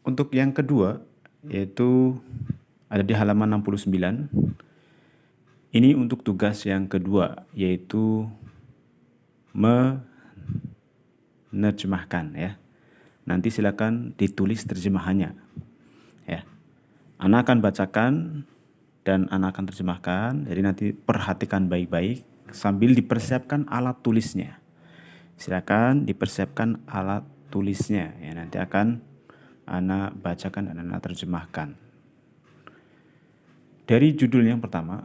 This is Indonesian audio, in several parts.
Untuk yang kedua, yaitu ada di halaman 69. Ini untuk tugas yang kedua, yaitu menerjemahkan ya. Nanti silakan ditulis terjemahannya ya. Ana akan bacakan dan Ana akan terjemahkan. Jadi nanti perhatikan baik-baik sambil dipersiapkan alat tulisnya. Silakan dipersiapkan alat tulisnya ya. Nanti akan Ana bacakan dan Ana terjemahkan. Dari judul yang pertama,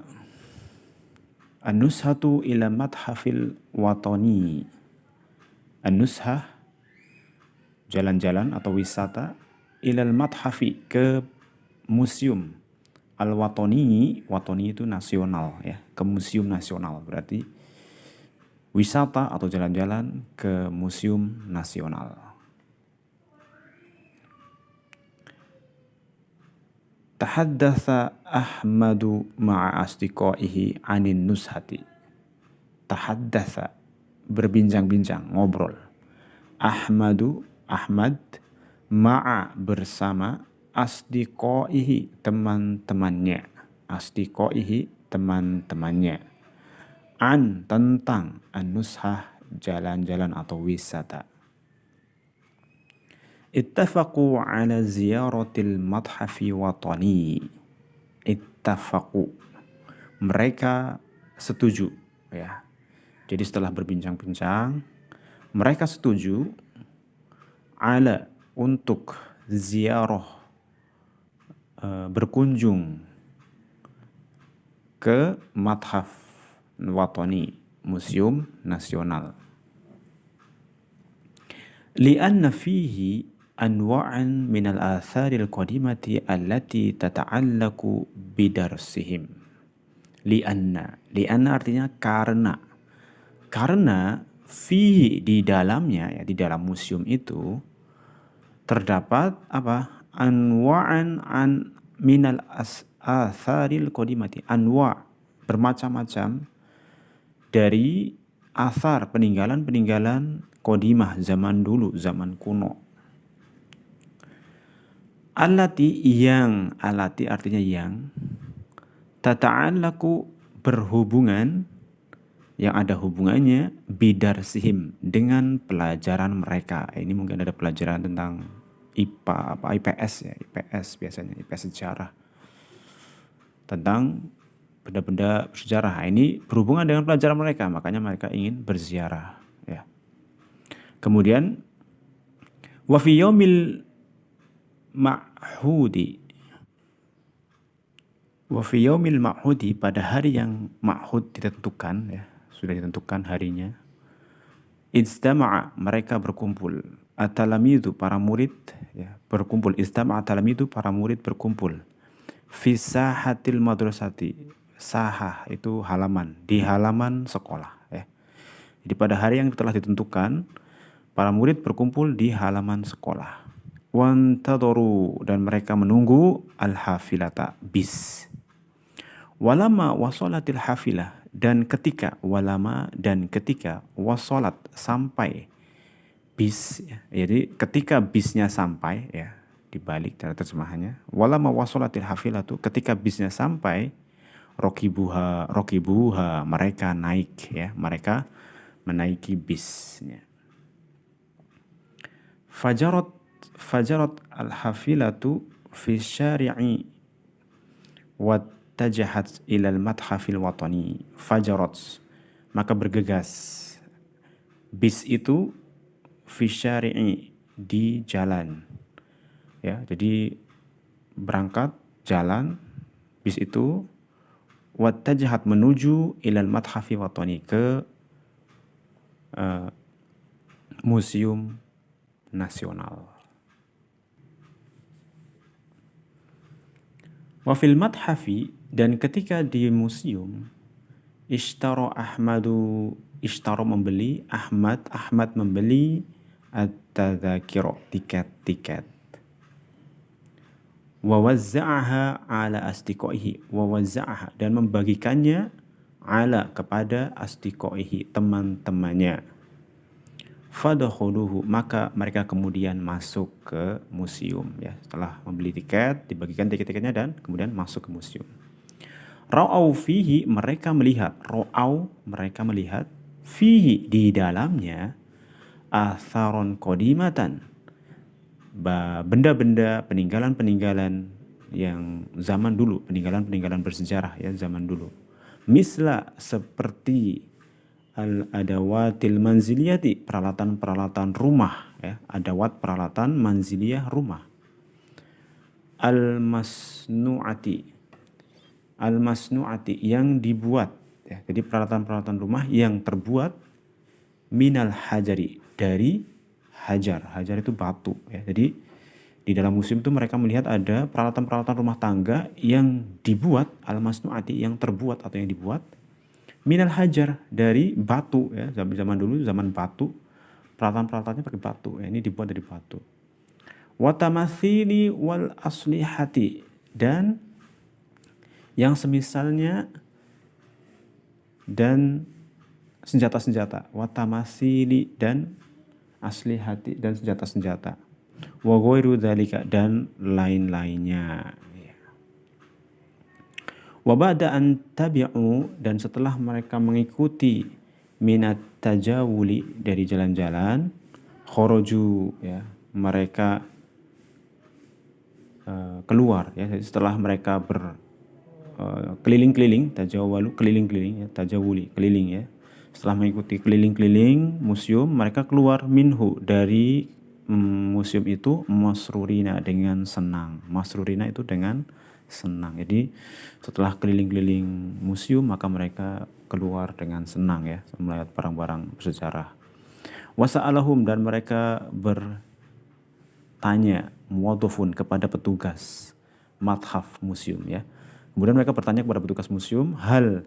An-Nushatu ila Madhafil Watani. An-Nushah, jalan-jalan atau wisata, ilal madhafi, ke museum. Al-Watani, Watani itu nasional ya, ke museum nasional, berarti wisata atau jalan-jalan ke museum nasional. Tahaddatha Ahmadu ma'a asdiqaihi anin nushati. Tahaddatha, berbincang-bincang, ngobrol. Ahmad, ma'a, bersama, asdiqaihi, teman-temannya. Asdiqaihi, teman-temannya. An, tentang, an-nushah, jalan-jalan atau wisata. Ittafaqu ala ziyaratil madhafi watani. Ittafaqu, mereka setuju ya. Jadi setelah berbincang-bincang, mereka setuju ala, untuk ziarah, berkunjung ke madhaf watani, museum nasional. Lianna fihi anwa'an minal atharil qadimati allati tata'allaku bidarsihim. Lianna artinya karena fihi, di dalamnya ya, di dalam museum itu terdapat apa? Anwa'an minal atharil qadimati. Anwa', bermacam-macam dari athar, peninggalan-peninggalan qadimah, zaman dulu, zaman kuno. Allati, yang, alati artinya yang, tata'allaku, berhubungan, yang ada hubungannya, bidarsihim, dengan pelajaran mereka. Ini mungkin ada pelajaran tentang IPA, IPS ya, IPS biasanya, IPS sejarah, tentang benda-benda sejarah. Ini berhubungan dengan pelajaran mereka, makanya mereka ingin berziarah ya. Kemudian wa fi yaumil ma'hudi, wa fi yaumil ma'hudi, pada hari yang ma'hud, ditentukan ya, sudah ditentukan harinya. Ijtama'a, mereka berkumpul. At-talamidu, para murid ya, berkumpul. Ijtama'a at-talamidu, para murid berkumpul. Fi sahatil madrasati, sahah itu halaman, di halaman sekolah ya. Jadi pada hari yang telah ditentukan, para murid berkumpul di halaman sekolah. Wantadharu, dan mereka menunggu al-hafilata, bis. Walama wasolatil hafilah, dan ketika, walama, dan ketika, wasolat, sampai, bis ya. Jadi ketika bisnya sampai ya, dibalik cara terjemahannya. Walama wasolatil hafilatu, ketika bisnya sampai, rokibuha, mereka naik ya, mereka menaiki bisnya. Fajarat al-hafilatu fi syari'i wattajahat ilal madhafil watani. Fajarat, maka bergegas bis itu, fi syari'i, di jalan ya. Jadi berangkat jalan bis itu, wattajahat, menuju, ilal madhafi watani, ke museum nasional. Wa fil madhafi, dan ketika di museum, ishtaro membeli, Ahmad membeli at-tadzakira, tiket-tiket. Wa wazza'aha ala asdiqaihi, wa wazza'aha, dan membagikannya, ala, kepada asdiqaihi, teman-temannya. Fadkhuluhu, maka mereka kemudian masuk ke museum ya. Setelah membeli tiket, dibagikan tiket-tiketnya dan kemudian masuk ke museum. Ra'au fihi, mereka melihat. Ra'au, mereka melihat. Fihi, di dalamnya. Atharon qadimatan, benda-benda, peninggalan-peninggalan yang zaman dulu, peninggalan-peninggalan bersejarah ya zaman dulu. Misla, seperti al-adawatil manziliyati, peralatan-peralatan rumah ya, adawat peralatan manziliyah rumah. Al-masnu'ati, al-masnu'ati, yang dibuat ya. Jadi peralatan-peralatan rumah yang terbuat minal hajari, dari hajar. Hajar itu batu ya. Jadi di dalam museum itu mereka melihat ada peralatan-peralatan rumah tangga yang dibuat, al-masnu'ati, yang terbuat atau yang dibuat minal hajar, dari batu ya. Zaman dulu, zaman batu, peralatan-peralatannya pakai batu ya. Ini dibuat dari batu. Watamathili wal aslihati, dan yang semisalnya dan senjata-senjata. Watamathili, dan aslihati, dan senjata-senjata. Wa ghairu dzalika, dan lain-lainnya. Wa ba'da an tabi'u, dan setelah mereka mengikuti minat tajawuli, dari jalan-jalan, khoroju ya, mereka keluar ya. Setelah mereka keliling-keliling, tajawalu, keliling-keliling ya, tajawuli, keliling ya. Setelah mengikuti keliling-keliling museum, mereka keluar minhu, dari museum itu, masrurina, dengan senang. Masrurina itu dengan senang. Jadi setelah keliling-keliling museum, maka mereka keluar dengan senang ya, melihat barang-barang bersejarah. Wasa'alahum, dan mereka bertanya, muwadhafun, kepada petugas mathaf museum ya. Kemudian mereka bertanya kepada petugas museum, hal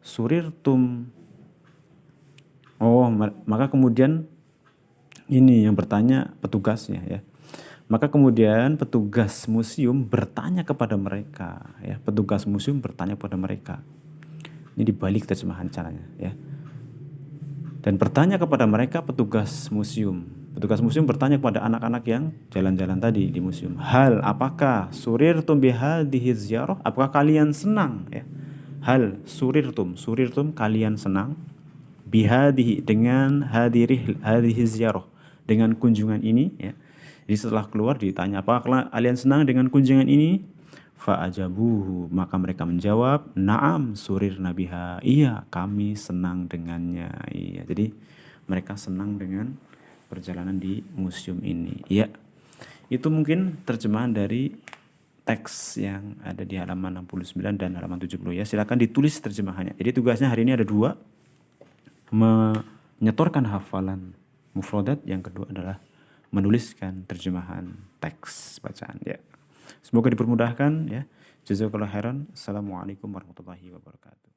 surirtum. Maka kemudian ini yang bertanya petugasnya ya. Maka kemudian petugas museum bertanya kepada mereka ya. Petugas museum bertanya kepada mereka. Ini dibalik terjemahan caranya ya. Dan bertanya kepada mereka petugas museum. Petugas museum bertanya kepada anak-anak yang jalan-jalan tadi di museum. Hal, apakah surirtum bihadhihi ziyarah? Apakah kalian senang ya? Hal surirtum, surirtum kalian senang bihadhihi, dengan hadhihi ziyarah, dengan kunjungan ini ya. Jadi setelah keluar ditanya, apakah kalian senang dengan kunjungan ini? Fa'ajabuhu, maka mereka menjawab, na'am surirna biha, iya kami senang dengannya. Iya, jadi mereka senang dengan perjalanan di museum ini. Ya, itu mungkin terjemahan dari teks yang ada di halaman 69 dan halaman 70 ya. Silakan ditulis terjemahannya. Jadi tugasnya hari ini ada 2, menyetorkan hafalan mufradat, yang kedua adalah menuliskan terjemahan teks bacaan ya. Semoga dipermudahkan ya. Jazakallahu khairan. Assalamualaikum warahmatullahi wabarakatuh.